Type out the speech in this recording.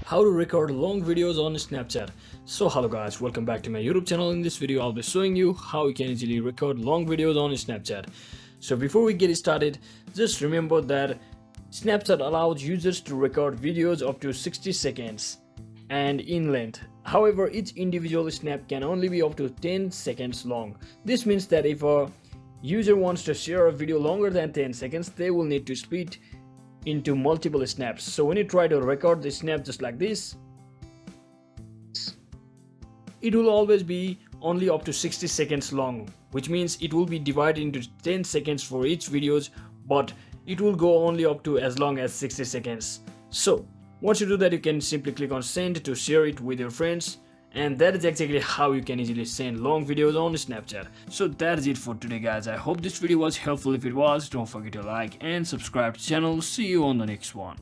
How to record long videos on Snapchat. So hello guys, welcome back to my YouTube channel. In this video I'll be showing you how you can easily record long videos on Snapchat. So before we get started, just remember that Snapchat allows users to record videos up to 60 seconds and in length. However, each individual snap can only be up to 10 seconds long. This means that if a user wants to share a video longer than 10 seconds, they will need to split into multiple snaps. So when you try to record the snap just like this, it will always be only up to 60 seconds long, which means it will be divided into 10 seconds for each videos, but it will go only up to as long as 60 seconds. So once you do that, you can simply click on send to share it with your friends, and that is exactly how you can easily send long videos on Snapchat. So that is it for today guys. I hope this video was helpful. If it was, don't forget to like and subscribe to the channel. See you on the next one.